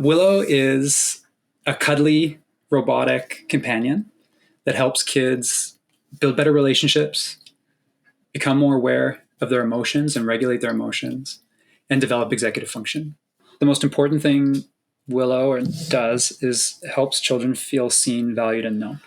Willow is a cuddly robotic companion that helps kids build better relationships, become more aware of their emotions and regulate their emotions, and develop executive function. The most important thing Willow does is helps children feel seen, valued, and known.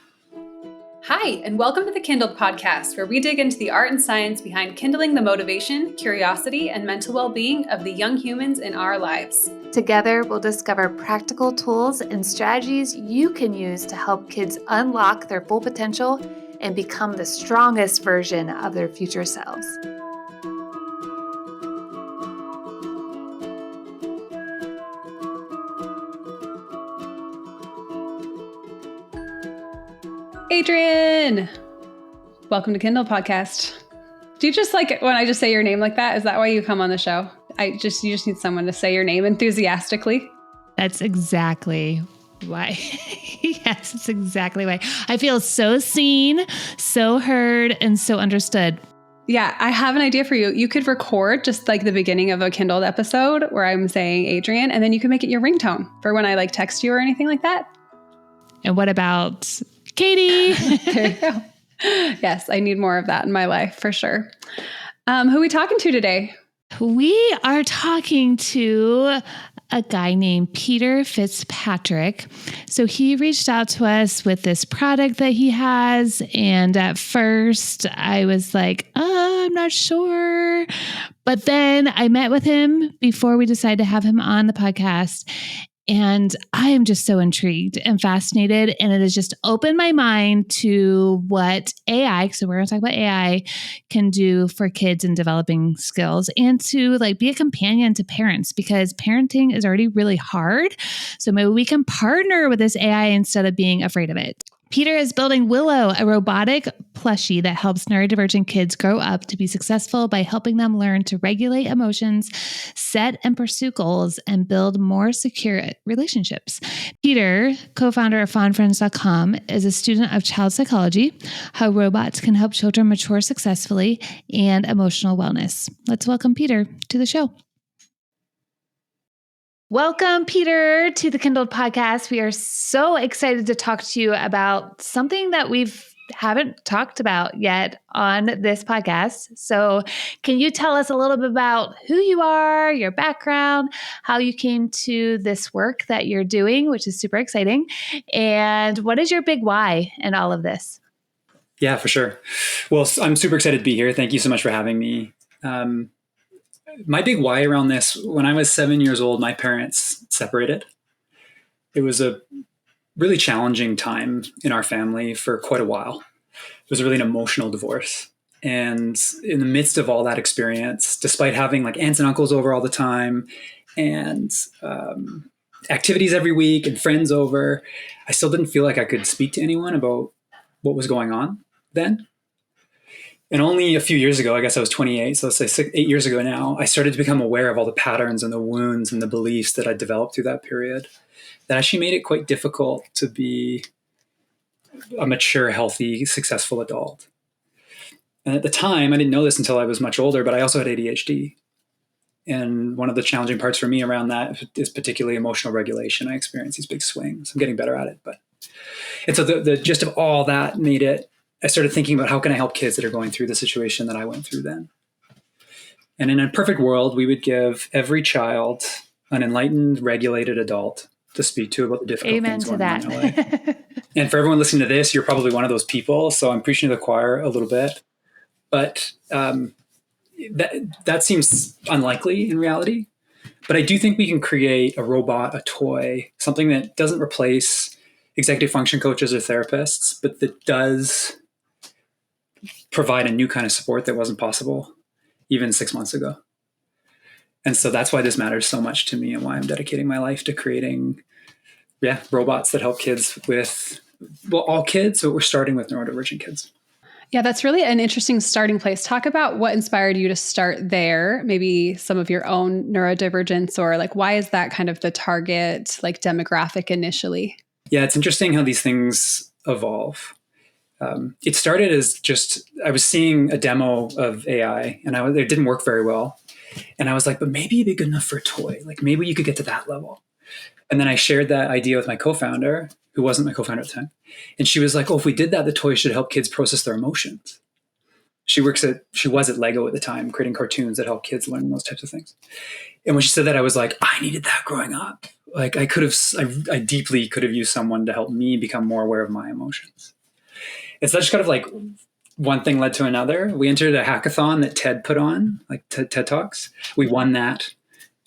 Hi, and welcome to the Kindled podcast, where we dig into the art and science behind kindling the motivation, curiosity, and mental well-being of the young humans in our lives. Together, we'll discover practical tools and strategies you can use to help kids unlock their full potential and become the strongest version of their future selves. Adrian! Welcome to Kindle podcast. Do you just like it when I just say your name like that? Is that why you come on the show? You just need someone to say your name enthusiastically. That's exactly why. Yes, it's exactly why. I feel so seen, so heard, and so understood. Yeah, I have an idea for you. You could record just like the beginning of a Kindled episode where I'm saying Adrian, and then you can make it your ringtone for when I like text you or anything like that. And what about Katie? There you go. Yes, I need more of that in my life for sure. Who are we talking to today? We are talking to a guy named Peter Fitzpatrick. So he reached out to us with this product that he has. And at first I was like, I'm not sure. But then I met with him before we decided to have him on the podcast. And I am just so intrigued and fascinated. And it has just opened my mind to what AI, so we're going to talk about AI, can do for kids in developing skills and to like be a companion to parents, because parenting is already really hard. So maybe we can partner with this AI instead of being afraid of it. Peter is building Willow, a robotic plushie that helps neurodivergent kids grow up to be successful by helping them learn to regulate emotions, set and pursue goals, and build more secure relationships. Peter, co-founder of FondFriends.com, is a student of child psychology, how robots can help children mature successfully, and emotional wellness. Let's welcome Peter to the show. Welcome, Peter, to the Kindled podcast. We are so excited to talk to you about something that we haven't talked about yet on this podcast. So can you tell us a little bit about who you are, your background, how you came to this work that you're doing, which is super exciting, and what is your big why in all of this? Yeah, for sure. Well, I'm super excited to be here. Thank you so much for having me. My big why around this, when I was 7 years old, my parents separated. It was a really challenging time in our family for quite a while. It was really an emotional divorce. And in the midst of all that experience, despite having like aunts and uncles over all the time and activities every week and friends over, I still didn't feel like I could speak to anyone about what was going on then. And only a few years ago, I guess I was 28, so let's say 8 years ago now, I started to become aware of all the patterns and the wounds and the beliefs that I developed through that period that actually made it quite difficult to be a mature, healthy, successful adult. And at the time, I didn't know this until I was much older, but I also had ADHD. And one of the challenging parts for me around that is particularly emotional regulation. I experience these big swings. I'm getting better at it. And so the gist of all that made it, I started thinking about how can I help kids that are going through the situation that I went through then. And in a perfect world, we would give every child an enlightened, regulated adult to speak to about the difficult things going on in their life. And for everyone listening to this, you're probably one of those people. So I'm preaching to the choir a little bit. But that seems unlikely in reality. But I do think we can create a robot, a toy, something that doesn't replace executive function coaches or therapists, but that does provide a new kind of support that wasn't possible even 6 months ago. And so that's why this matters so much to me and why I'm dedicating my life to creating robots that help kids with, well, all kids, but we're starting with neurodivergent kids. Yeah, that's really an interesting starting place. Talk about what inspired you to start there, maybe some of your own neurodivergence, or like, why is that kind of the target like demographic initially? Yeah, it's interesting how these things evolve. It started as just, I was seeing a demo of AI and it didn't work very well. And I was like, but maybe it'd be good enough for a toy. Like maybe you could get to that level. And then I shared that idea with my co-founder, who wasn't my co-founder at the time. And she was like, oh, if we did that, the toys should help kids process their emotions. She was at Lego at the time, creating cartoons that help kids learn those types of things. And when she said that, I was like, I needed that growing up. Like I deeply could have used someone to help me become more aware of my emotions. It's just kind of like one thing led to another. We entered a hackathon that TED put on, like TED Talks. We won that.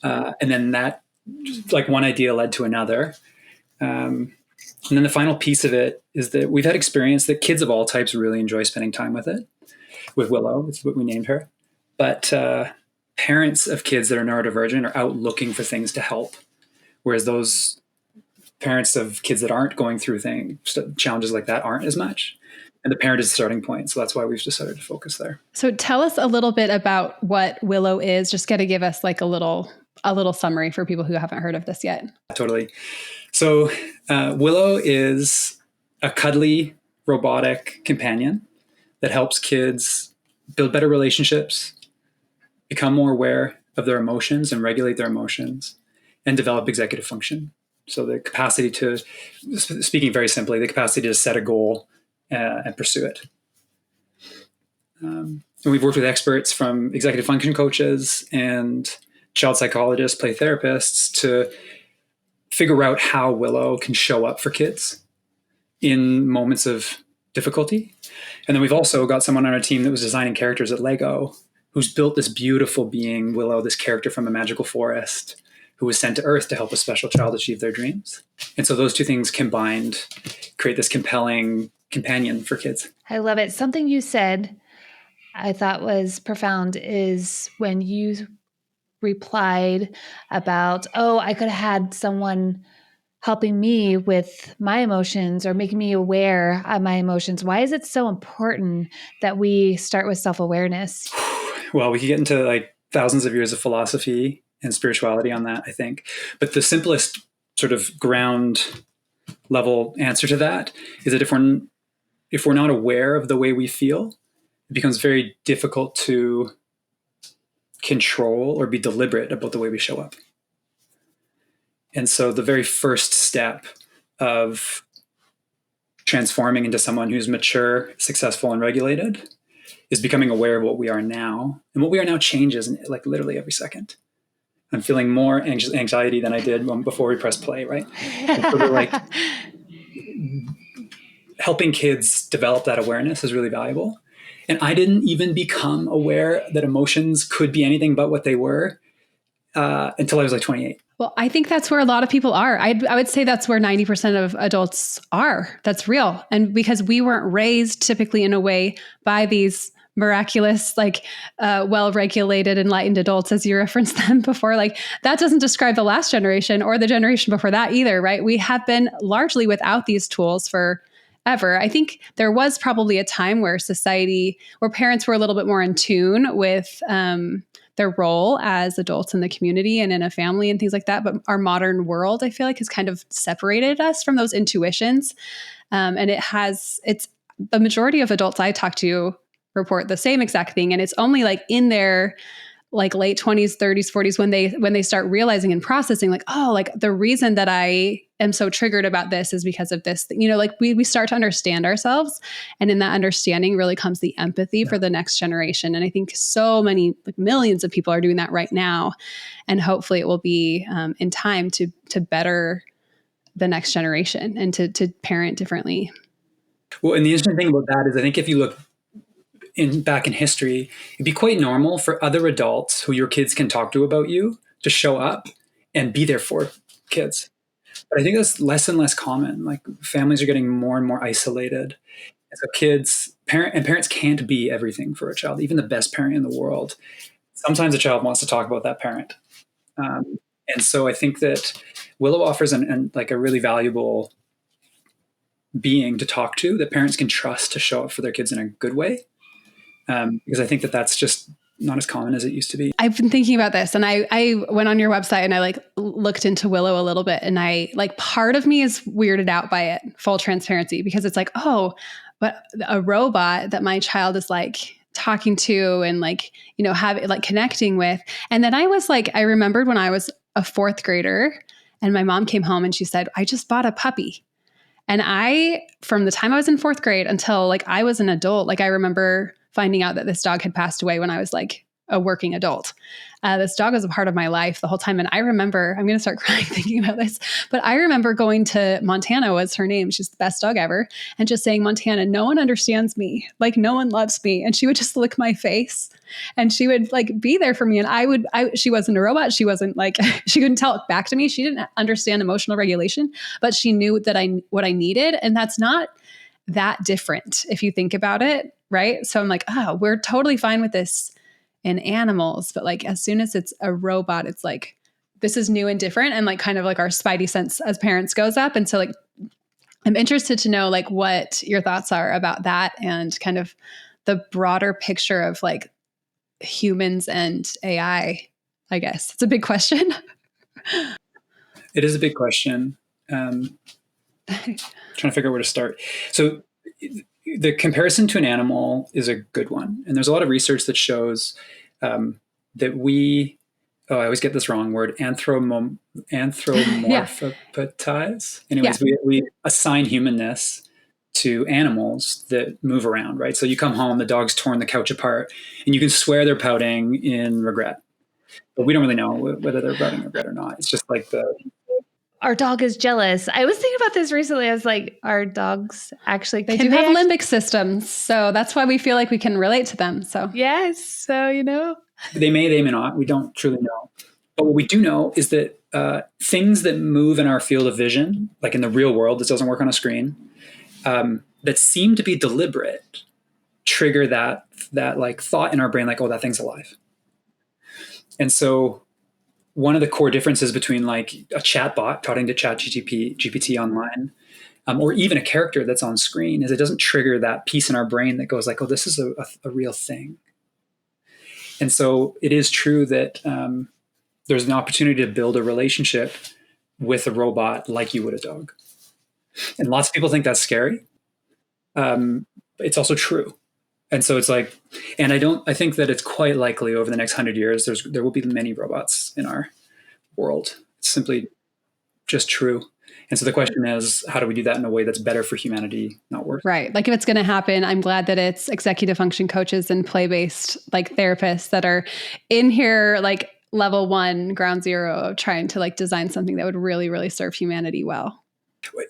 And then that, like one idea led to another. And then the final piece of it is that we've had experience that kids of all types really enjoy spending time with it. With Willow, it's what we named her. But parents of kids that are neurodivergent are out looking for things to help. Whereas those parents of kids that aren't going through challenges like that aren't as much. And the parent is the starting point. So that's why we've decided to focus there. So tell us a little bit about what Willow is. Just got to give us like a little summary for people who haven't heard of this yet. Totally. So Willow is a cuddly robotic companion that helps kids build better relationships, become more aware of their emotions and regulate their emotions, and develop executive function. So the capacity to, speaking very simply, the capacity to set a goal and pursue it. And we've worked with experts from executive function coaches and child psychologists, play therapists to figure out how Willow can show up for kids in moments of difficulty. And then we've also got someone on our team that was designing characters at Lego who's built this beautiful being, Willow, this character from a magical forest who was sent to Earth to help a special child achieve their dreams. And so those two things combined create this compelling companion for kids. I love it. Something you said I thought was profound is when you replied about, oh, I could have had someone helping me with my emotions or making me aware of my emotions. Why is it so important that we start with self-awareness? Well, we could get into like thousands of years of philosophy and spirituality on that, I think. But the simplest sort of ground level answer to that is that if we're not aware of the way we feel, it becomes very difficult to control or be deliberate about the way we show up. And so the very first step of transforming into someone who's mature, successful, and regulated is becoming aware of what we are now. And what we are now changes like literally every second. I'm feeling more anxiety than I did before we pressed play, right? And so like helping kids develop that awareness is really valuable. And I didn't even become aware that emotions could be anything but what they were until I was like 28. Well, I think that's where a lot of people are. I would say that's where 90% of adults are. That's real. And because we weren't raised typically in a way by these miraculous, like well-regulated, enlightened adults, as you referenced them before, like that doesn't describe the last generation or the generation before that either, right? We have been largely without these tools forever. I think there was probably a time where parents were a little bit more in tune with their role as adults in the community and in a family and things like that. But our modern world, I feel like, has kind of separated us from those intuitions. And it's the majority of adults I talk to report the same exact thing. And it's only like in their like late 20s, 30s, 40s, when they start realizing and processing like, oh, like the reason that I am so triggered about this is because of this thing. Like we start to understand ourselves. And in that understanding really comes the empathy for the next generation. And I think so many, like millions of people are doing that right now. And hopefully it will be in time to better the next generation and to parent differently. Well, and the interesting thing about that is I think if you look back in history, it'd be quite normal for other adults who your kids can talk to about you to show up and be there for kids. But I think that's less and less common. Like families are getting more and more isolated. And so parents can't be everything for a child, even the best parent in the world. Sometimes a child wants to talk about that parent. And so I think that Willow offers like a really valuable being to talk to that parents can trust to show up for their kids in a good way. Because I think that that's just not as common as it used to be. I've been thinking about this and I went on your website and I like looked into Willow a little bit and I like part of me is weirded out by it, full transparency, because it's like, oh, but a robot that my child is like talking to and like, have like connecting with. And then I was like, I remembered when I was a fourth grader And my mom came home and she said, I just bought a puppy. And from the time I was in 4th grade until like I was an adult, like I remember finding out that this dog had passed away when I was like a working adult. This dog was a part of my life the whole time. And I remember, I'm going to start crying thinking about this, but I remember going to Montana, was her name. She's the best dog ever. And just saying, Montana, no one understands me. Like no one loves me. And she would just lick my face and she would like be there for me. And she wasn't a robot. She wasn't like, she couldn't tell it back to me. She didn't understand emotional regulation, but she knew that what I needed. And that's not that different if you think about it. Right. So I'm like, oh, we're totally fine with this in animals, but like as soon as it's a robot, it's like this is new and different, and like kind of like our spidey sense as parents goes up. And so like I'm interested to know like what your thoughts are about that and kind of the broader picture of like humans and AI. I guess it's a big question. It is a big question. Trying to figure out where to start. So the comparison to an animal is a good one. And there's a lot of research that shows that I always get this wrong word, anthropomorphize. Anyways, we assign humanness to animals that move around, right? So you come home, the dog's torn the couch apart, and you can swear they're pouting in regret. But we don't really know whether they're pouting in regret or not. It's just like our dog is jealous. I was thinking about this recently. I was like, our dogs actually they do have limbic systems. So that's why we feel like we can relate to them. So yes. So, they may not. We don't truly know. But what we do know is that things that move in our field of vision, like in the real world, this doesn't work on a screen, that seem to be deliberate, trigger that like thought in our brain, like, oh, that thing's alive. And so one of the core differences between like a chatbot talking to GPT online, or even a character that's on screen, is it doesn't trigger that piece in our brain that goes like, oh, this is a real thing. And so it is true that there's an opportunity to build a relationship with a robot like you would a dog. And lots of people think that's scary. It's also true. And so it's like, and I think that it's quite likely over the next 100 years, there will be many robots in our world. It's simply just true. And so the question is, how do we do that in a way that's better for humanity, not worse? Right. Like if it's going to happen, I'm glad that it's executive function coaches and play-based like therapists that are in here, like level 1, ground zero of trying to like design something that would really, really serve humanity well.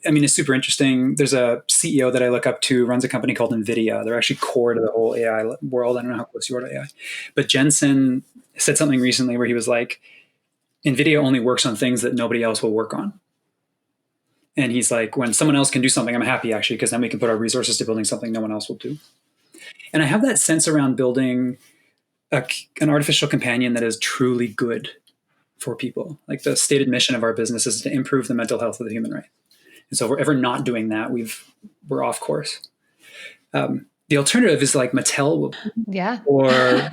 I mean, it's super interesting. There's a CEO that I look up to, runs a company called NVIDIA. They're actually core to the whole AI world. I don't know how close you are to AI. But Jensen said something recently where he was like, NVIDIA only works on things that nobody else will work on. And he's like, when someone else can do something, I'm happy actually, because then we can put our resources to building something no one else will do. And I have that sense around building an artificial companion that is truly good for people. Like the stated mission of our business is to improve the mental health of the human race. And so if we're ever not doing that, we're off course. The alternative is like Mattel will, or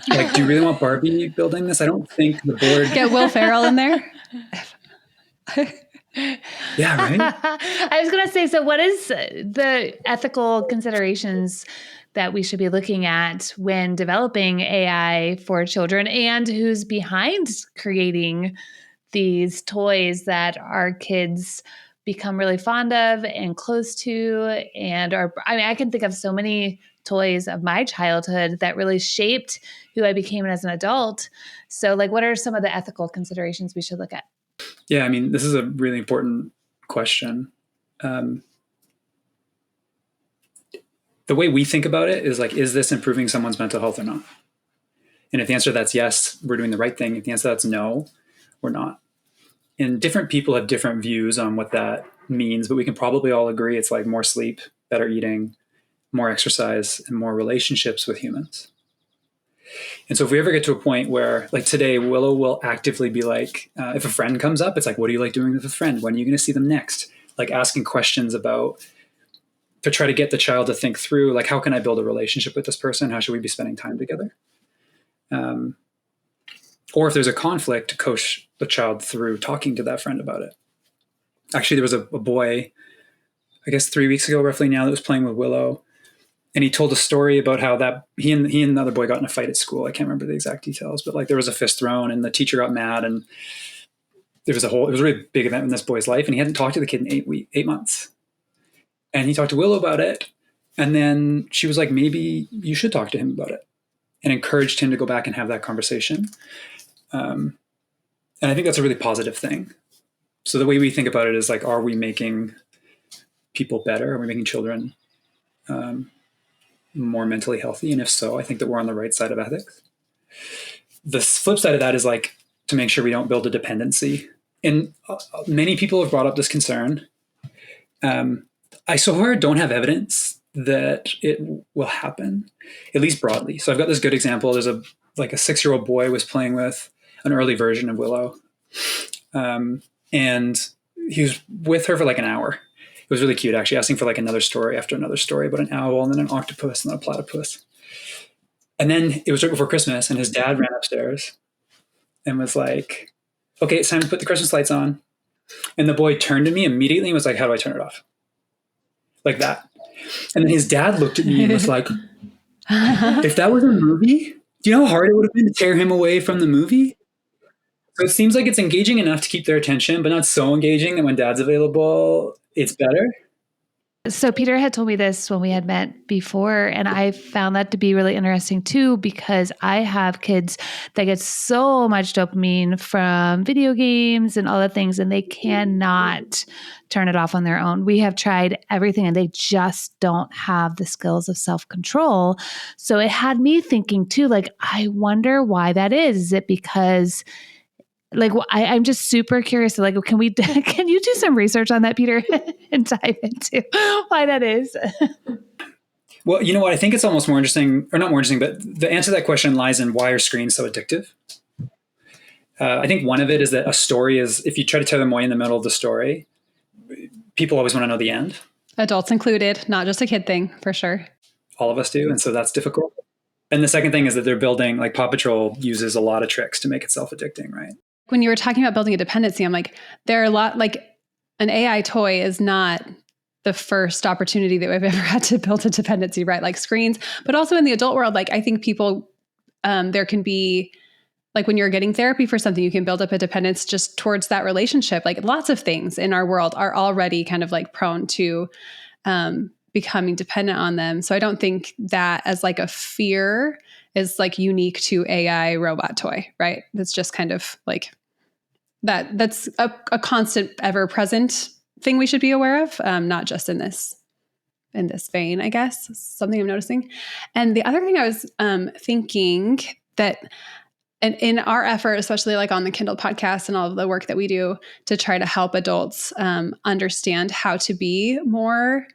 like, do you really want Barbie building this? I don't think the board. Get Will Ferrell in there. Yeah, right. I was going to say, so what is the ethical considerations that we should be looking at when developing AI for children, and who's behind creating these toys that our kids become really fond of and close to? And I can think of so many toys of my childhood that really shaped who I became as an adult. So like, what are some of the ethical considerations we should look at? Yeah, I mean, this is a really important question. The way we think about it is like, is this improving someone's mental health or not? And if the answer to that's yes, we're doing the right thing. If the answer to that's no, we're not. And different people have different views on what that means, but we can probably all agree it's like more sleep, better eating, more exercise, and more relationships with humans. And so if we ever get to a point where, like today, Willow will actively be like, if a friend comes up, it's like, what do you like doing with a friend? When are you going to see them next? Like asking questions to try to get the child to think through, like, how can I build a relationship with this person? How should we be spending time together? Or if there's a conflict, to coach the child through talking to that friend about it. Actually, there was a boy, I guess 3 weeks ago, roughly now, that was playing with Willow. And he told a story about how that he and another boy got in a fight at school. I can't remember the exact details, but like there was a fist thrown and the teacher got mad and it was a really big event in this boy's life, and he hadn't talked to the kid in 8 months. And he talked to Willow about it. And then she was like, maybe you should talk to him about it, and encouraged him to go back and have that conversation. And I think that's a really positive thing. So the way we think about it is like, are we making people better? Are we making children more mentally healthy? And if so, I think that we're on the right side of ethics. The flip side of that is like to make sure we don't build a dependency. And many people have brought up this concern. I so far don't have evidence that it will happen, at least broadly. So I've got this good example. There's a 6-year-old boy was playing with an early version of Willow. And he was with her for like an hour. It was really cute, actually, asking for like another story after another story about an owl and then an octopus and then a platypus. And then it was right before Christmas, and his dad ran upstairs and was like, okay, it's time to put the Christmas lights on. And the boy turned to me immediately and was like, how do I turn it off? Like that. And then his dad looked at me and was like, if that was a movie, do you know how hard it would have been to tear him away from the movie? So it seems like it's engaging enough to keep their attention, but not so engaging that when dad's available, it's better. So Peter had told me this when we had met before, and I found that to be really interesting too, because I have kids that get so much dopamine from video games and all the things, and they cannot turn it off on their own. We have tried everything and they just don't have the skills of self-control. So it had me thinking too, like, I wonder why that is. Is it because I'm just super curious. Like, can you do some research on that, Peter, and dive into why that is? Well, you know what? I think it's almost more interesting, or not more interesting, but the answer to that question lies in why are screens so addictive? I think one of it is that a story is, if you try to tell them away in the middle of the story, people always want to know the end. Adults included, not just a kid thing, for sure. All of us do. And so that's difficult. And the second thing is that they're building, like Paw Patrol uses a lot of tricks to make it self-addicting, right? When you were talking about building a dependency, I'm like, there are a lot, like an AI toy is not the first opportunity that we've ever had to build a dependency, right? Like screens, but also in the adult world, like I think people, there can be, like when you're getting therapy for something, you can build up a dependence just towards that relationship. Like lots of things in our world are already kind of like prone to becoming dependent on them. So I don't think that as like a fear is like unique to AI robot toy, right? That's just kind of like that's a constant, ever present thing we should be aware of, not just in this vein, I guess, something I'm noticing. And the other thing I was thinking that, and in our effort, especially like on the Kindled podcast and all of the work that we do to try to help adults understand how to be more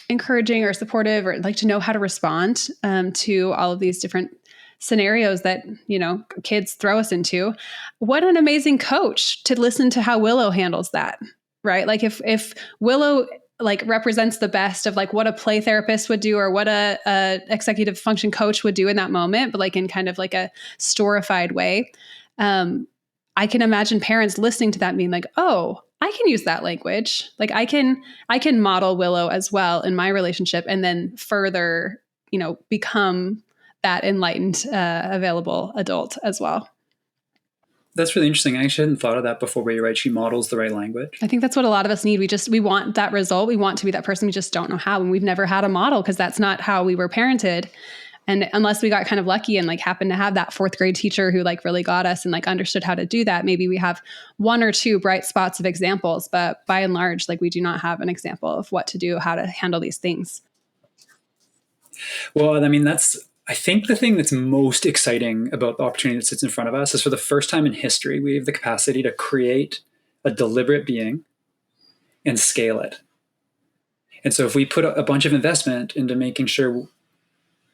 encouraging or supportive, or like to know how to respond to all of these different scenarios that, you know, kids throw us into. What an amazing coach to listen to how Willow handles that, right? Like if Willow like represents the best of like what a play therapist would do or what a executive function coach would do in that moment, but like in kind of like a storified way. I can imagine parents listening to that being like, oh, I can use that language. Like I can model Willow as well in my relationship, and then further, you know, become that enlightened, available adult as well. That's really interesting. I actually hadn't thought of that before, but you're right. She models the right language. I think that's what a lot of us need. We want that result. We want to be that person. We just don't know how. And we've never had a model because that's not how we were parented. And unless we got kind of lucky and like happened to have that 4th grade teacher who like really got us and like understood how to do that, maybe we have 1 or 2 bright spots of examples. But by and large, like we do not have an example of what to do, how to handle these things. Well, I mean, I think the thing that's most exciting about the opportunity that sits in front of us is for the first time in history, we have the capacity to create a deliberate being and scale it. And so if we put a bunch of investment into making sure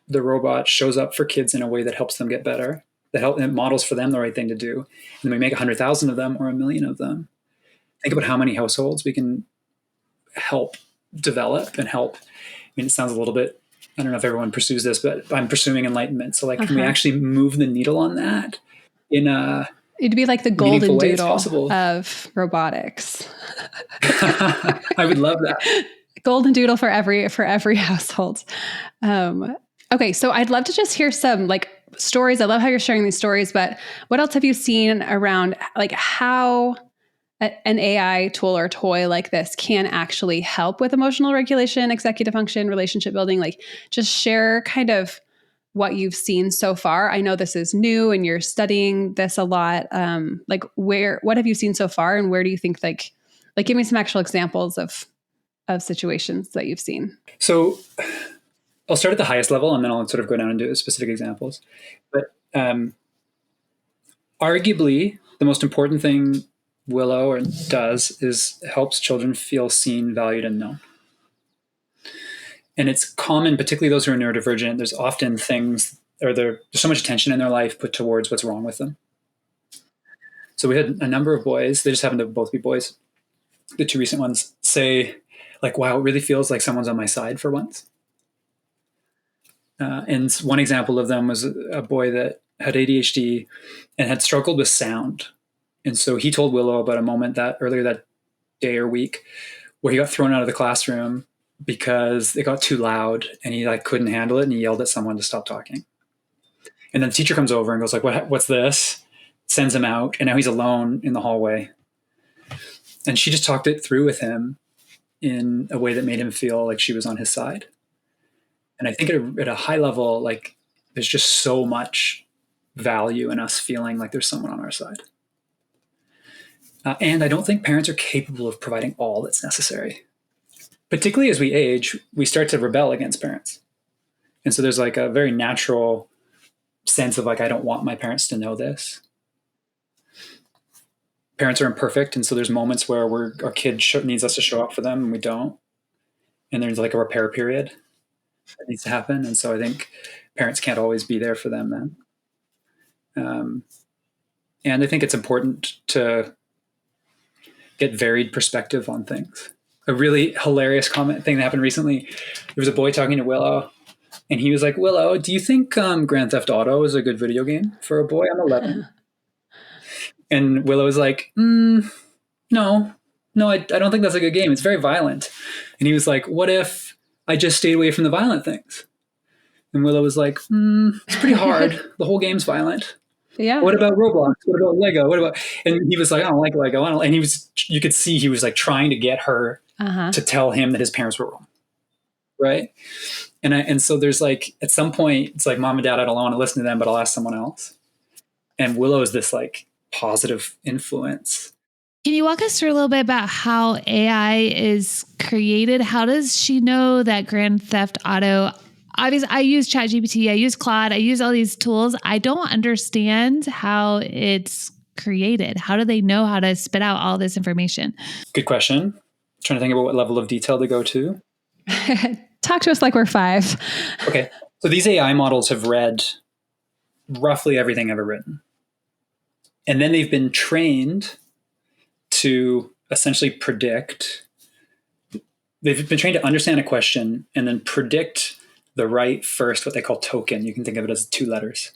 the robot shows up for kids in a way that helps them get better, that models for them the right thing to do, and we make 100,000 of them or 1 million of them, think about how many households we can help develop and help. I mean, it sounds a little bit, I don't know if everyone pursues this, but I'm pursuing enlightenment. So like, can we actually move the needle on that in a It'd be like the golden doodle of robotics. I would love that. Golden doodle for every household. Okay, so I'd love to just hear some like stories. I love how you're sharing these stories, but what else have you seen around like how an AI tool or toy like this can actually help with emotional regulation, executive function, relationship building? Like just share kind of what you've seen so far. I know this is new and you're studying this a lot. Like what have you seen so far, and where do you think like give me some actual examples of situations that you've seen? So I'll start at the highest level and then I'll sort of go down into specific examples. But arguably the most important thing Willow does is helps children feel seen, valued, and known. And it's common, particularly those who are neurodivergent, there's often things, or there's so much attention in their life put towards what's wrong with them. So we had a number of boys, they just happen to both be boys, the two recent ones, say like, wow, it really feels like someone's on my side for once. And one example of them was a boy that had ADHD and had struggled with sound. And so he told Willow about a moment that earlier that day or week where he got thrown out of the classroom because it got too loud and he like couldn't handle it and he yelled at someone to stop talking. And then the teacher comes over and goes like, what's this? Sends him out. And now he's alone in the hallway. And she just talked it through with him in a way that made him feel like she was on his side. And I think at a high level, like there's just so much value in us feeling like there's someone on our side. And I don't think parents are capable of providing all that's necessary. Particularly as we age, we start to rebel against parents. And so there's like a very natural sense of like, I don't want my parents to know this. Parents are imperfect. And so there's moments where our kid needs us to show up for them and we don't. And there's like a repair period that needs to happen. And so I think parents can't always be there for them then. And I think it's important to get varied perspective on things. A really hilarious thing that happened recently. There was a boy talking to Willow and he was like, Willow, do you think Grand Theft Auto is a good video game for a boy? I'm 11. And Willow was like, no, I don't think that's a good game. It's very violent. And he was like, what if I just stayed away from the violent things? And Willow was like, it's pretty hard. The whole game's violent. Yeah. What about Roblox? What about Lego? And he was like, I don't like Lego. And you could see he was like trying to get her to tell him that his parents were wrong. Right. And so there's like, at some point it's like, mom and dad, I don't want to listen to them, but I'll ask someone else. And Willow is this like positive influence. Can you walk us through a little bit about how AI is created? How does she know that Grand Theft Auto? Obviously, I use ChatGPT, I use Claude, I use all these tools. I don't understand how it's created. How do they know how to spit out all this information? Good question. Trying to think about what level of detail to go to. Talk to us like we're 5. Okay. So these AI models have read roughly everything ever written. And then they've been trained to essentially predict. They've been trained to understand a question and then predict the right first, what they call token. You can think of it as 2 letters.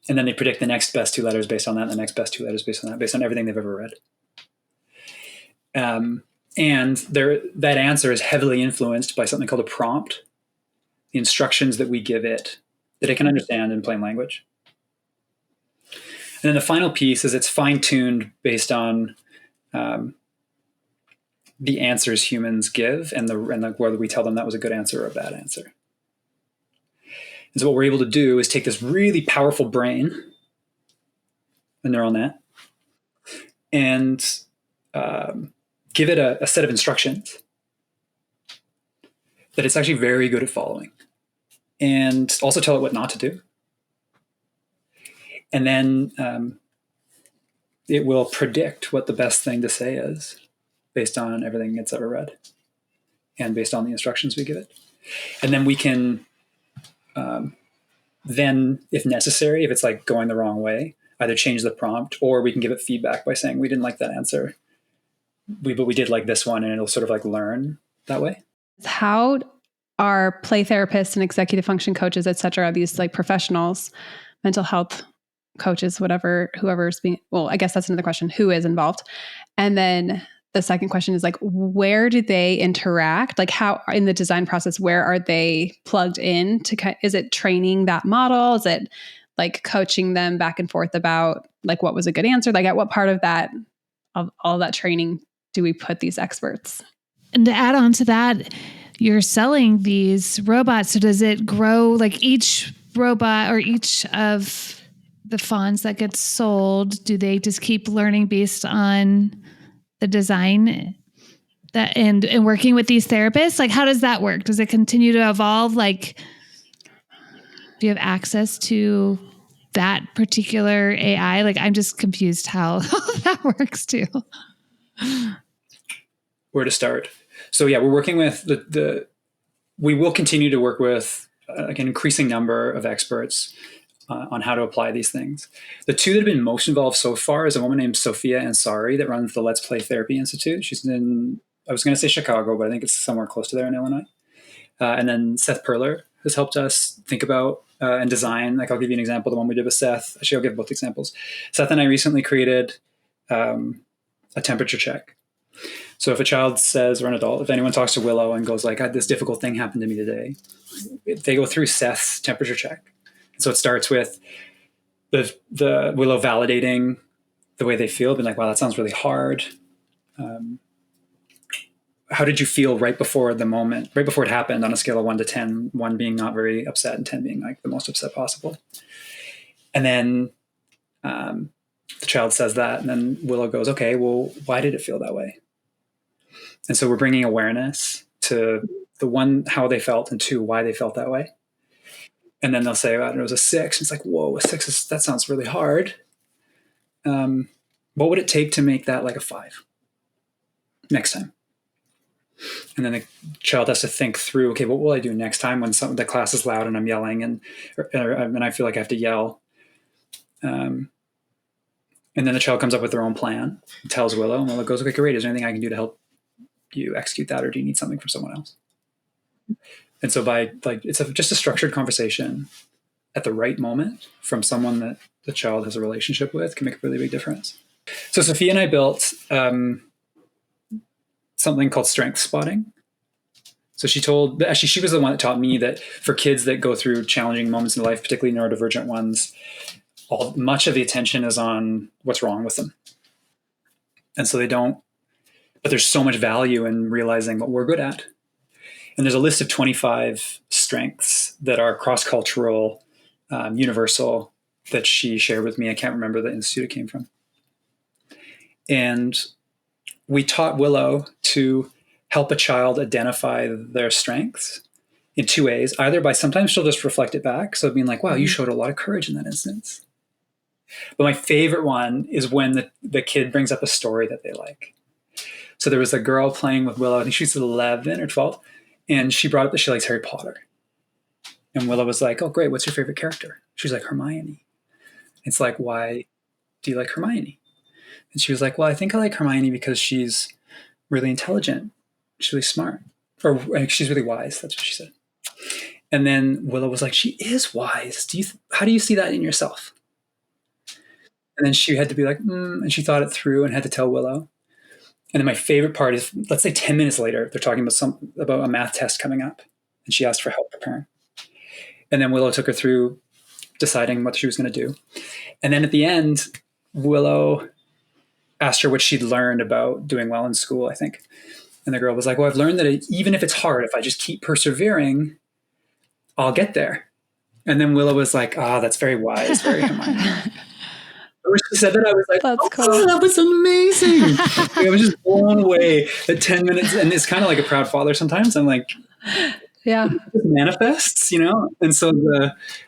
And then they predict the next best 2 letters based on that, and the next best 2 letters based on that, based on everything they've ever read. And that answer is heavily influenced by something called a prompt, the instructions that we give it that it can understand in plain language. And then the final piece is it's fine-tuned based on the answers humans give and whether we tell them that was a good answer or a bad answer. And so what we're able to do is take this really powerful brain, a neural net, and give it a set of instructions that it's actually very good at following, and also tell it what not to do. And then it will predict what the best thing to say is based on everything it's ever read and based on the instructions we give it. And then we can, then if necessary, if it's like going the wrong way, either change the prompt or we can give it feedback by saying, we didn't like that answer, but we did like this one, and it'll sort of like learn that way. How are play therapists and executive function coaches, et cetera, these like professionals, mental health coaches, whoever's being, well, I guess that's another question, who is involved? And then the second question is like, where do they interact? Like how in the design process, where are they plugged in to, is it training that model? Is it like coaching them back and forth about like what was a good answer? Like at what part of that, of all that training do we put these experts? And to add on to that, you're selling these robots. So does it grow like each robot or each of the fawns that gets sold? Do they just keep learning based on the design that and working with these therapists? Like, how does that work? Does it continue to evolve? Like, do you have access to that particular AI? Like, I'm just confused how that works too. Where to start? So yeah, we're working with we will continue to work with like an increasing number of experts on how to apply these things. The two that have been most involved so far is a woman named Sophia Ansari that runs the Let's Play Therapy Institute. She's in, I was going to say Chicago, but I think it's somewhere close to there in Illinois. And then Seth Perler has helped us think about and design. Like I'll give you an example, the one we did with Seth. Actually, I'll give both examples. Seth and I recently created a temperature check. So if a child says, or an adult, if anyone talks to Willow and goes like, this difficult thing happened to me today, they go through Seth's temperature check. So it starts with the Willow validating the way they feel, being like, wow, that sounds really hard. How did you feel right before the moment, right before it happened on a scale of 1 to 10, 1 being not very upset and 10 being like the most upset possible. And then the child says that, and then Willow goes, okay, well, why did it feel that way? And so we're bringing awareness to the 1, how they felt, and 2, why they felt that way. And then they'll say, it was a 6. It's like, whoa, a 6 that sounds really hard. What would it take to make that like a 5 next time? And then the child has to think through, okay, what will I do next time when the class is loud and I'm yelling and I feel like I have to yell? And then the child comes up with their own plan, tells Willow, and Willow goes, okay, great. Is there anything I can do to help you execute that, or do you need something from someone else? And so by like, it's just a structured conversation at the right moment from someone that the child has a relationship with can make a really big difference. So Sophia and I built something called strength spotting. So she was the one that taught me that for kids that go through challenging moments in life, particularly neurodivergent ones, much of the attention is on what's wrong with them. And so but there's so much value in realizing what we're good at. And there's a list of 25 strengths that are cross-cultural, universal, that she shared with me. I can't remember the institute it came from. And we taught Willow to help a child identify their strengths in 2 ways. Either by, sometimes she'll just reflect it back. So being like, wow, you showed a lot of courage in that instance. But my favorite one is when the kid brings up a story that they like. So there was a girl playing with Willow, I think she's 11 or 12, and she brought up that she likes Harry Potter. And Willow was like, oh, great, what's your favorite character? She's like, Hermione. It's like, why do you like Hermione? And she was like, well, I think I like Hermione because she's really intelligent. She's really smart. Or she's really wise. That's what she said. And then Willow was like, she is wise. How do you see that in yourself? And then she had to be like, and she thought it through and had to tell Willow. And then my favorite part is, let's say 10 minutes later, they're talking about a math test coming up. And she asked for help preparing. And then Willow took her through deciding what she was going to do. And then at the end, Willow asked her what she'd learned about doing well in school, I think. And the girl was like, well, I've learned that even if it's hard, if I just keep persevering, I'll get there. And then Willow was like, that's very wise, very Hermione. When she said that, I was like, that's cool. That was amazing. I was just blown away at 10 minutes. And it's kind of like a proud father sometimes. I'm like, yeah, it manifests, And so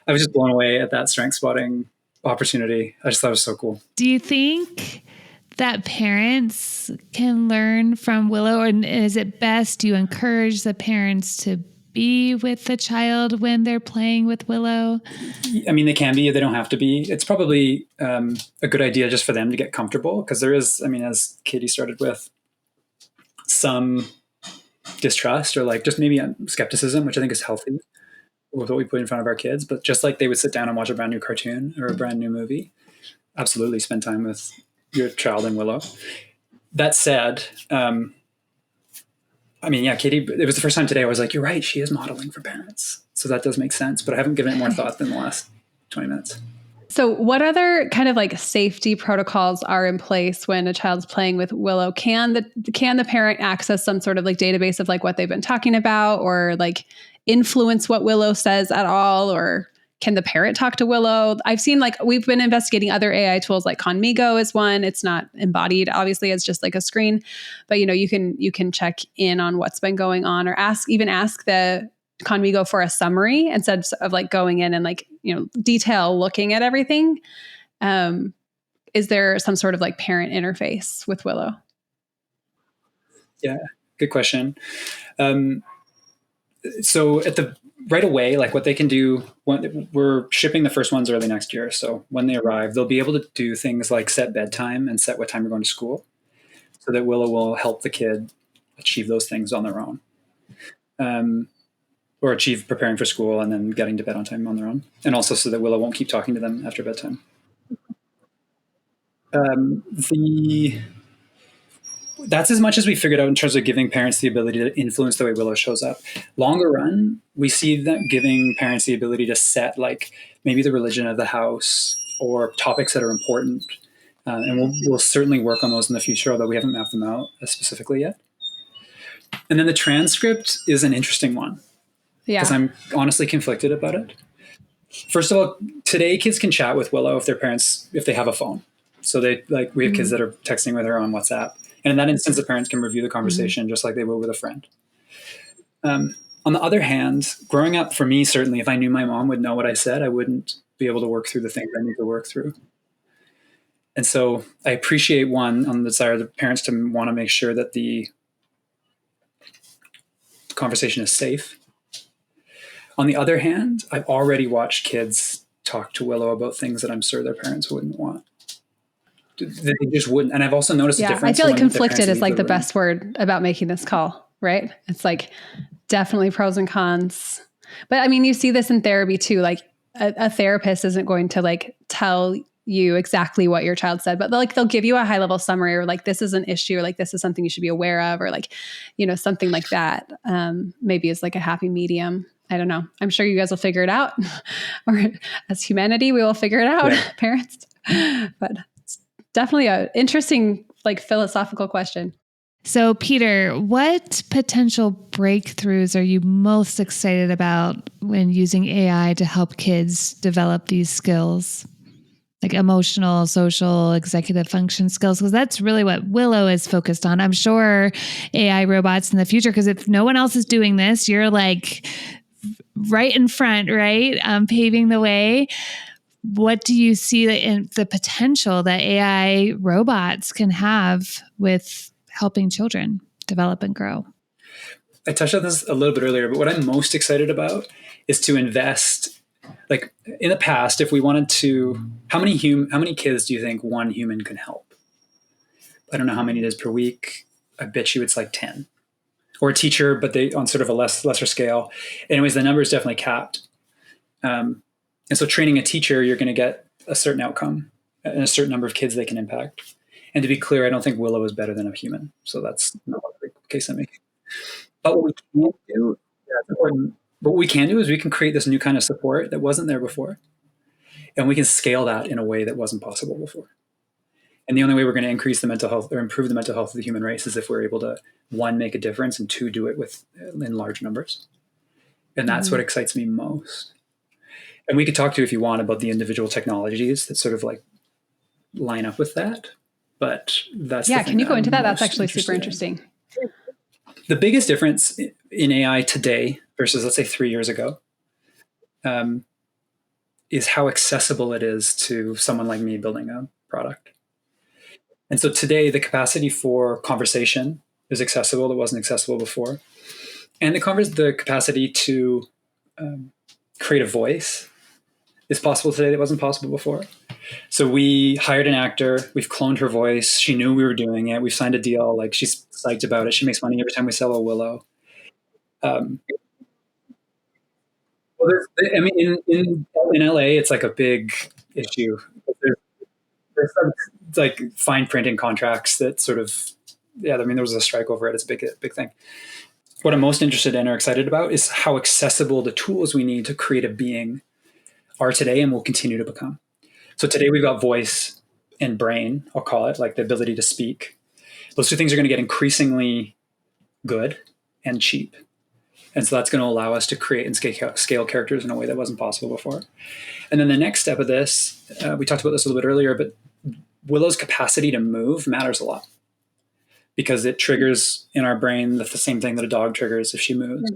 I was just blown away at that strength spotting opportunity. I just thought it was so cool. Do you think that parents can learn from Willow, or is it best, do you encourage the parents to be with the child when they're playing with Willow? I mean, they can be, they don't have to be. It's probably a good idea just for them to get comfortable, because there is, as Katie started with, some distrust or like just maybe skepticism, which I think is healthy with what we put in front of our kids. But just like they would sit down and watch a brand new cartoon or a brand new movie, absolutely spend time with your child and Willow. That said, Katie, it was the first time today I was like, you're right, she is modeling for parents. So that does make sense, but I haven't given it more thought than the last 20 minutes. So what other kind of like safety protocols are in place when a child's playing with Willow? Can the parent access some sort of like database of like what they've been talking about, or like influence what Willow says at all? Or can the parent talk to Willow? I've seen like, we've been investigating other AI tools, like Conmigo is one. It's not embodied, obviously, it's just like a screen, but you can check in on what's been going on, or ask the Conmigo for a summary instead of like going in and like, detail looking at everything. Is there some sort of like parent interface with Willow? Yeah, good question. So right away, like what they can do, we're shipping the first ones early next year. So when they arrive, they'll be able to do things like set bedtime and set what time you're going to school, so that Willow will help the kid achieve those things on their own. Or achieve preparing for school and then getting to bed on time on their own. And also so that Willow won't keep talking to them after bedtime. That's as much as we figured out in terms of giving parents the ability to influence the way Willow shows up. Longer run, we see that giving parents the ability to set like maybe the religion of the house or topics that are important. And we'll certainly work on those in the future, although we haven't mapped them out specifically yet. And then the transcript is an interesting one. Yeah. Because I'm honestly conflicted about it. First of all, today kids can chat with Willow if they have a phone. So we have kids that are texting with her on WhatsApp. And in that instance, the parents can review the conversation just like they would with a friend. On the other hand, growing up for me, certainly, if I knew my mom would know what I said, I wouldn't be able to work through the things I need to work through. And so I appreciate on the desire of the parents to want to make sure that the conversation is safe. On the other hand, I've already watched kids talk to Willow about things that I'm sure their parents wouldn't want. They just wouldn't. And I've also noticed a difference. I feel like conflicted is like the best word about making this call, right? It's like definitely pros and cons. But I mean, you see this in therapy too. Like a therapist isn't going to like tell you exactly what your child said, but they'll give you a high level summary, or like, this is an issue, or like, this is something you should be aware of, or like, something like that. Maybe is like a happy medium. I don't know. I'm sure you guys will figure it out. Or as humanity, we will figure it out, parents. But it's definitely an interesting, like, philosophical question. So, Peter, what potential breakthroughs are you most excited about when using AI to help kids develop these skills? Like emotional, social, executive function skills, because that's really what Willow is focused on. I'm sure AI robots in the future, because if no one else is doing this, you're like right in front, right? Paving the way. What do you see in the potential that AI robots can have with helping children develop and grow? I touched on this a little bit earlier, but what I'm most excited about is to invest. Like in the past, if we wanted to, how many kids do you think one human can help? I don't know how many it is per week. I bet you it's like 10. Or a teacher, but they on sort of a lesser scale. Anyways, the number is definitely capped. And so training a teacher, you're going to get a certain outcome and a certain number of kids they can impact. And to be clear, I don't think Willow is better than a human. So that's not the case I'm making. But what we can do, it's important. What we can do is we can create this new kind of support that wasn't there before. And we can scale that in a way that wasn't possible before. And the only way we're going to increase the mental health or improve the mental health of the human race is if we're able to, one, make a difference, and two, do it in large numbers. And that's what excites me most. And we could talk to you if you want about the individual technologies that sort of like line up with that. But that's can you go into that? That's actually super interesting. The biggest difference in AI today versus, let's say, 3 years ago, is how accessible it is to someone like me building a product. And so today, the capacity for conversation is accessible that wasn't accessible before. And the capacity to create a voice is possible today that wasn't possible before. So we hired an actor. We've cloned her voice. She knew we were doing it. We've signed a deal. Like, she's psyched about it. She makes money every time we sell a Willow. In LA, it's like a big issue. There's some like fine print in contracts that sort of, there was a strike over it. It's a big thing. What I'm most interested in or excited about is how accessible the tools we need to create a being are today and will continue to become. So today we've got voice and brain, I'll call it, like the ability to speak. Those two things are going to get increasingly good and cheap. And so that's going to allow us to create and scale characters in a way that wasn't possible before. And then the next step of this, we talked about this a little bit earlier, but Willow's capacity to move matters a lot because it triggers in our brain the same thing that a dog triggers if she moves.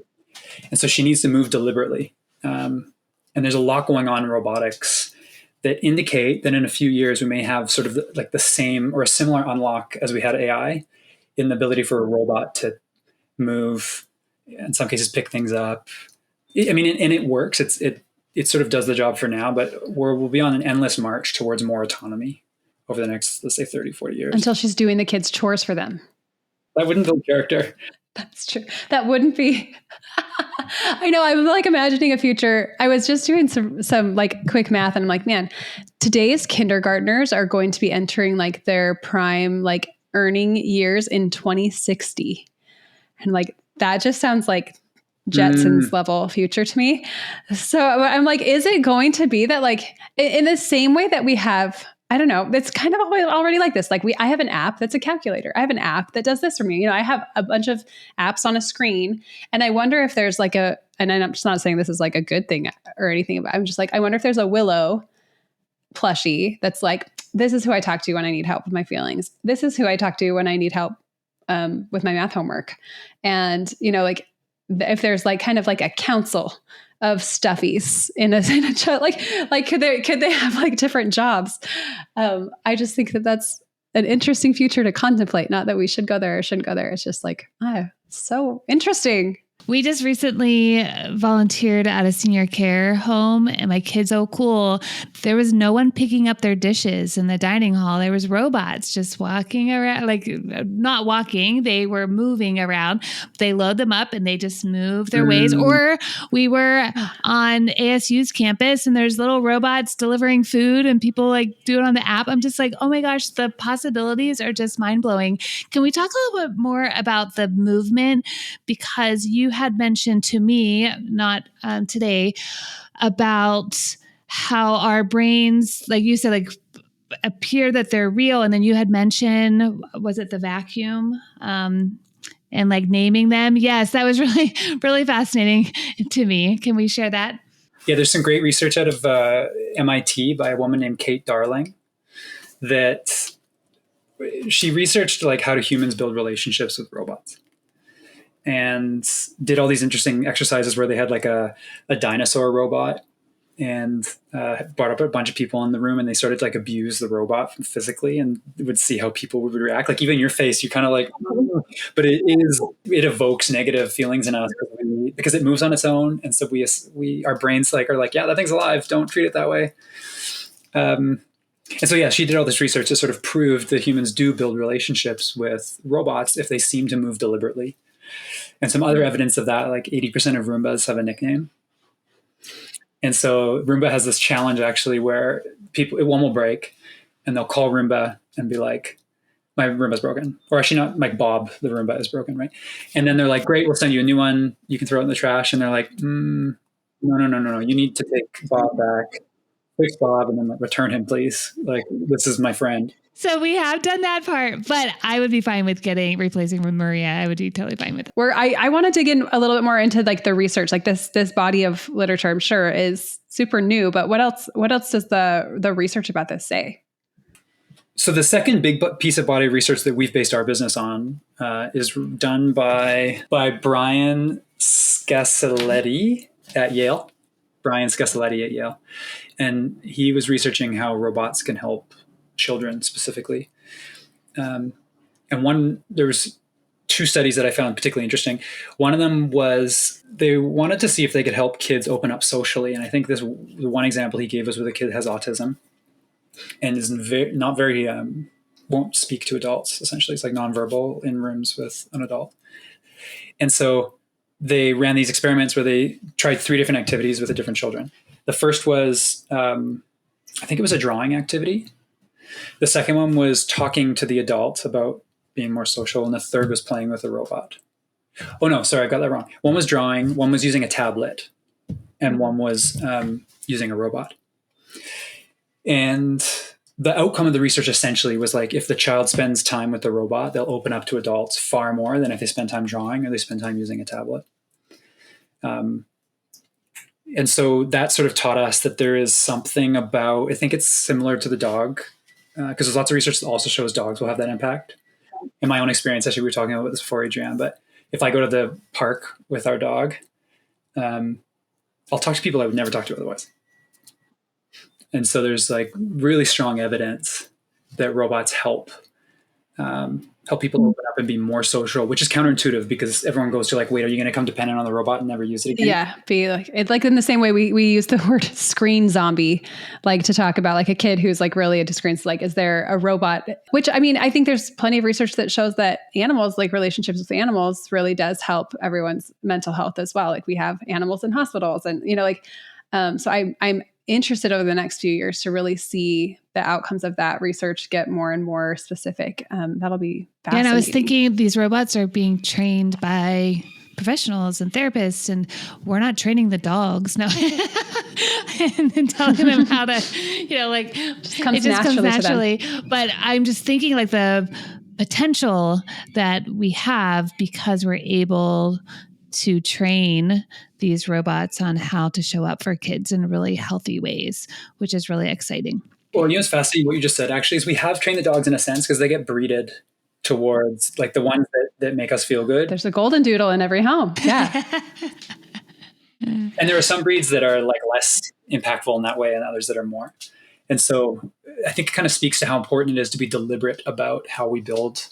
And so she needs to move deliberately. And there's a lot going on in robotics that indicate that in a few years we may have sort of like the same or a similar unlock as we had AI in the ability for a robot to move, in some cases pick things up. I mean, and it works. It sort of does the job for now, but we'll be on an endless march towards more autonomy over the next, let's say 30, 40 years. Until she's doing the kids' chores for them. That wouldn't build character. That's true. That wouldn't be. I know. I'm like imagining a future. I was just doing some like quick math and I'm like, man, today's kindergartners are going to be entering like their prime, like earning years in 2060. And like, that just sounds like Jetsons level future to me. So I'm like, is it going to be that like in the same way that we have, I don't know, it's kind of already like this. Like I have an app that's a calculator. I have an app that does this for me. You know, I have a bunch of apps on a screen and I wonder if there's like and I'm just not saying this is like a good thing or anything, but I'm just like, I wonder if there's a Willow plushie that's like, this is who I talk to when I need help with my feelings. This is who I talk to when I need help with my math homework. And, you know, like if there's like kind of like a council of stuffies in a like could they have like different jobs? I just think that that's an interesting future to contemplate. Not that we should go there or shouldn't go there. It's just like, so interesting. We just recently volunteered at a senior care home and my kids, oh cool. There was no one picking up their dishes in the dining hall. There was robots just walking around, like not walking. They were moving around. They load them up and they just move their ways. Or we were on ASU's campus and there's little robots delivering food and people like do it on the app. I'm just like, oh my gosh, the possibilities are just mind blowing. Can we talk a little bit more about the movement? Because you had mentioned to me, not today, about how our brains, like you said, like appear that they're real. And then you had mentioned, was it the vacuum? And like naming them. Yes, that was really, really fascinating to me. Can we share that? Yeah, there's some great research out of MIT by a woman named Kate Darling that she researched like how do humans build relationships with robots. And did all these interesting exercises where they had like a dinosaur robot and brought up a bunch of people in the room and they started to like abuse the robot physically and would see how people would react. Like even your face, you kind of like, but it evokes negative feelings in us because it moves on its own. And so our brains are like, yeah, that thing's alive. Don't treat it that way. And so, yeah, she did all this research that sort of proved that humans do build relationships with robots if they seem to move deliberately. And some other evidence of that, like 80% of Roombas have a nickname. And so Roomba has this challenge actually where one will break and they'll call Roomba and be like, my Roomba's broken. Or actually not, like Bob, the Roomba is broken, right? And then they're like, great, we'll send you a new one. You can throw it in the trash. And they're like, no. You need to take Bob back. Fix Bob and then return him, please. Like, this is my friend. So we have done that part, but I would be fine with replacing with Maria. I would be totally fine with it. Where I want to dig in a little bit more into like the research, like this body of literature, I'm sure is super new, but what else does the research about this say? So the second big piece of body of research that we've based our business on is done by Brian Scassoletti at Yale. And he was researching how robots can help children specifically. And there was two studies that I found particularly interesting. One of them was they wanted to see if they could help kids open up socially. And I think the one example he gave was with a kid that has autism and is not very, won't speak to adults, essentially. It's like nonverbal in rooms with an adult. And so they ran these experiments where they tried 3 different activities with the different children. The first was, I think it was a drawing activity. The second one was talking to the adult about being more social. And the third was playing with a robot. Oh, no, sorry, I got that wrong. One was drawing, one was using a tablet, and one was using a robot. And the outcome of the research essentially was like, if the child spends time with the robot, they'll open up to adults far more than if they spend time drawing or they spend time using a tablet. And so that sort of taught us that there is something about, I think it's similar to the dog, because there's lots of research that also shows dogs will have that impact. In my own experience, actually, we were talking about this before, Adrienne, but if I go to the park with our dog, I'll talk to people I would never talk to otherwise. And so there's like really strong evidence that robots help people open up and be more social, which is counterintuitive because everyone goes to like, wait, are you going to become dependent on the robot and never use it again? Yeah. Be like, it's like in the same way we use the word screen zombie, like to talk about like a kid who's like really into screens. Like, is there a robot? Which, I mean, I think there's plenty of research that shows that animals, like relationships with animals really does help everyone's mental health as well. Like we have animals in hospitals and, so I'm interested over the next few years to really see the outcomes of that research get more and more specific. That'll be fascinating. And I was thinking these robots are being trained by professionals and therapists, and we're not training the dogs. No. And then telling them how to, just comes naturally. But I'm just thinking like the potential that we have because we're able to train these robots on how to show up for kids in really healthy ways, which is really exciting. Well, it's fascinating what you just said, actually, is we have trained the dogs in a sense because they get breeded towards like the ones that make us feel good. There's a golden doodle in every home. Yeah. And there are some breeds that are like less impactful in that way and others that are more. And so I think it kind of speaks to how important it is to be deliberate about how we build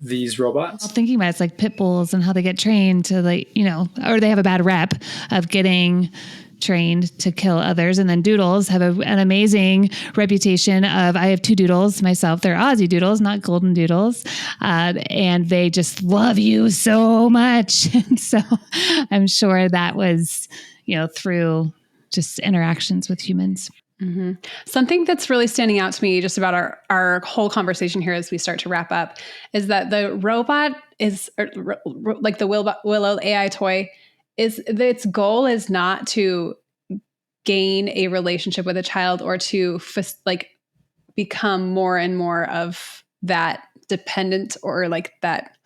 these robots. Thinking about it's like pit bulls and how they get trained to or they have a bad rep of getting trained to kill others. And then doodles have an amazing reputation of, I have 2 doodles myself. They're Aussie doodles, not golden doodles. And they just love you so much. And so I'm sure that was, through just interactions with humans. Mm-hmm. Something that's really standing out to me just about our whole conversation here as we start to wrap up is that the robot is like the Willow AI toy is its goal is not to gain a relationship with a child or to become more and more of that dependent or like that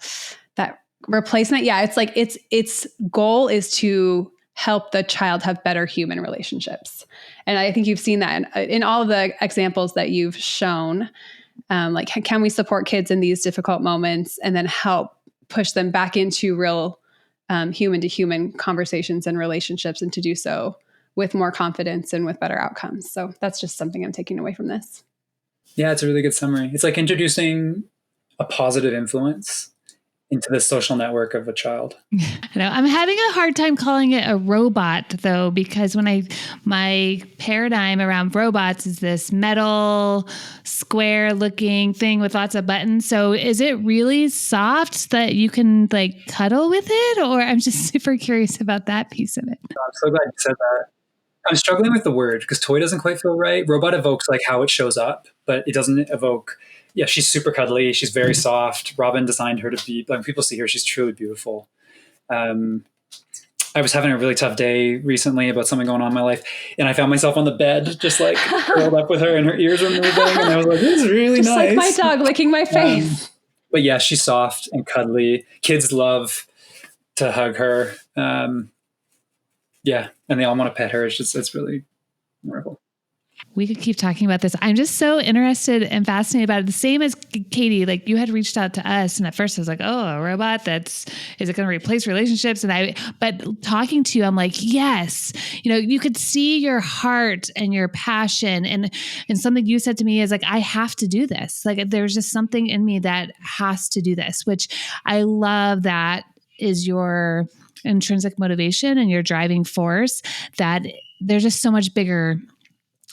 replacement. Yeah. It's like its goal is to help the child have better human relationships. And I think you've seen that in all of the examples that you've shown. Like, can we support kids in these difficult moments and then help push them back into real human to human conversations and relationships, and to do so with more confidence and with better outcomes. So that's just something I'm taking away from this. Yeah, it's a really good summary. It's like introducing a positive influence into the social network of a child. I'm having a hard time calling it a robot though, because my paradigm around robots is this metal square looking thing with lots of buttons. So is it really soft that you can like cuddle with it? Or I'm just super curious about that piece of it. I'm so glad you said that. I'm struggling with the word because toy doesn't quite feel right. Robot evokes like how it shows up, but it doesn't evoke. Yeah, she's super cuddly. She's very soft. Robin designed her to be, when people see her, she's truly beautiful. I was having a really tough day recently about something going on in my life, and I found myself on the bed, just like curled up with her, and her ears were moving, and I was like, this is really just nice. Like my dog licking my face. But yeah, she's soft and cuddly. Kids love to hug her. Yeah, and they all want to pet her. It's really wonderful. We could keep talking about this. I'm just so interested and fascinated about it. The same as Katie, like you had reached out to us, and at first I was like, "Oh, a robot? Is it going to replace relationships?" But talking to you, I'm like, yes. You could see your heart and your passion, and something you said to me is like, I have to do this. Like, there's just something in me that has to do this, which I love. That is your intrinsic motivation and your driving force. That there's just so much bigger.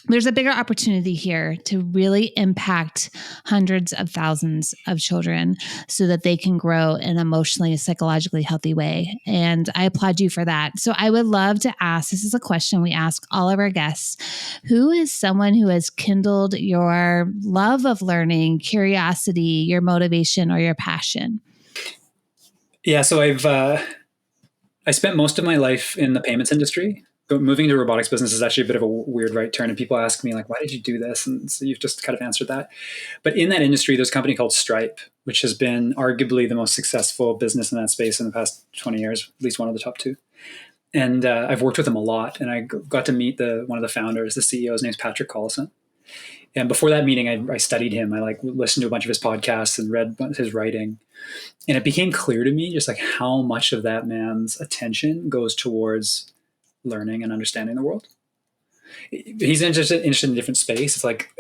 There's a bigger opportunity here to really impact hundreds of thousands of children so that they can grow in an emotionally, psychologically healthy way. And I applaud you for that. So I would love to ask, this is a question we ask all of our guests. Who is someone who has kindled your love of learning, curiosity, your motivation, or your passion? Yeah, so I spent most of my life in the payments industry. But moving into robotics business is actually a bit of a weird right turn. And people ask me like, why did you do this? And so you've just kind of answered that. But in that industry, there's a company called Stripe, which has been arguably the most successful business in that space in the past 20 years, at least one of the top two. And I've worked with him a lot. And I got to meet one of the founders, the CEO. His name's Patrick Collison. And before that meeting, I studied him. I like listened to a bunch of his podcasts and read his writing. And it became clear to me just like how much of that man's attention goes towards learning and understanding the world. He's interested in a different space. It's like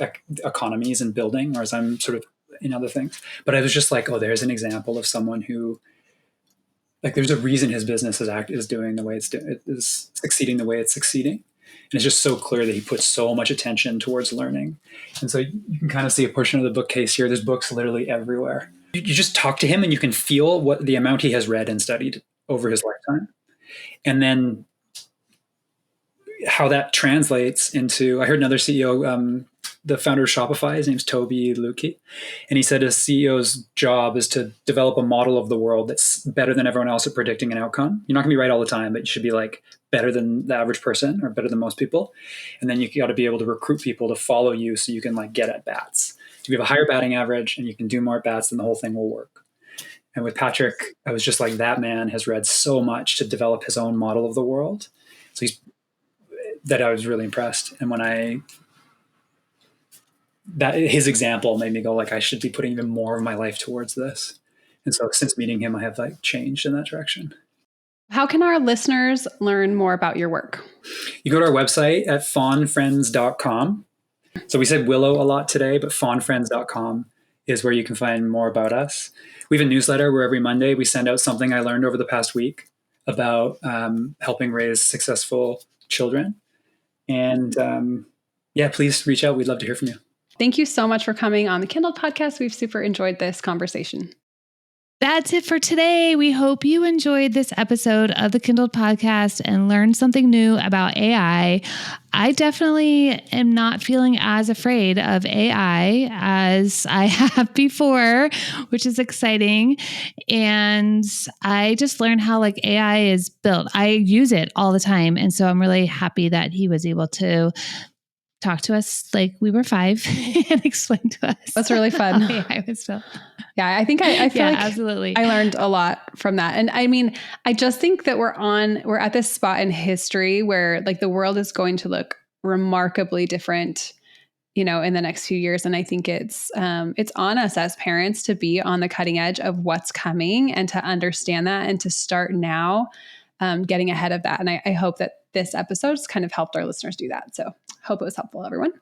economies and building, whereas I'm sort of in other things. But I was just like, oh, there's an example of someone who, like, there's a reason his business is doing the way it is succeeding the way it's succeeding. And it's just so clear that he puts so much attention towards learning. And so you can kind of see a portion of the bookcase here. There's books literally everywhere. You just talk to him and you can feel what the amount he has read and studied over his lifetime. And then how that translates into, I heard another CEO, the founder of Shopify, his name's Toby Lukey. And he said a CEO's job is to develop a model of the world that's better than everyone else at predicting an outcome. You're not gonna be right all the time, but you should be like better than the average person or better than most people. And then you got to be able to recruit people to follow you so you can like get at bats. If you have a higher batting average and you can do more at bats, then the whole thing will work. And with Patrick, I was just like, that man has read so much to develop his own model of the world. So I was really impressed. And when his example made me go like, I should be putting even more of my life towards this. And so since meeting him, I have like changed in that direction. How can our listeners learn more about your work? You go to our website at fawnfriends.com. So we said Willow a lot today, but fawnfriends.com is where you can find more about us. We have a newsletter where every Monday we send out something I learned over the past week about helping raise successful children. And please reach out. We'd love to hear from you. Thank you so much for coming on the Kindled podcast. We've super enjoyed this conversation. That's it for today. We hope you enjoyed this episode of the Kindled podcast and learned something new about AI. I definitely am not feeling as afraid of AI as I have before, which is exciting. And I just learned how like AI is built. I use it all the time. And so I'm really happy that he was able to talk to us like we were 5 and explain to us. That's really fun. How AI was built. Yeah, I think I feel like absolutely. I learned a lot from that. And I mean, I just think that we're at this spot in history where like the world is going to look remarkably different, in the next few years. And I think it's on us as parents to be on the cutting edge of what's coming and to understand that and to start now getting ahead of that. And I hope that this episode's kind of helped our listeners do that. So hope it was helpful, everyone.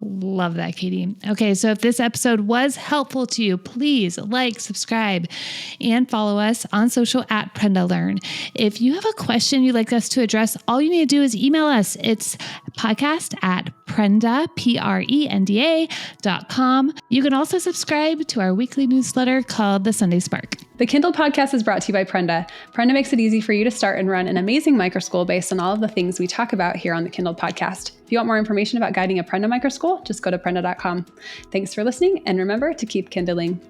Love that, Katie. Okay, so if this episode was helpful to you, please like, subscribe, and follow us on social at PrendaLearn. If you have a question you'd like us to address, all you need to do is email us. It's podcast@Prenda, PRENDA.com. You can also subscribe to our weekly newsletter called The Sunday Spark. The Kindled podcast is brought to you by Prenda. Prenda makes it easy for you to start and run an amazing microschool based on all of the things we talk about here on the Kindled podcast. If you want more information about guiding a Prenda microschool, just go to Prenda.com. Thanks for listening, and remember to keep kindling.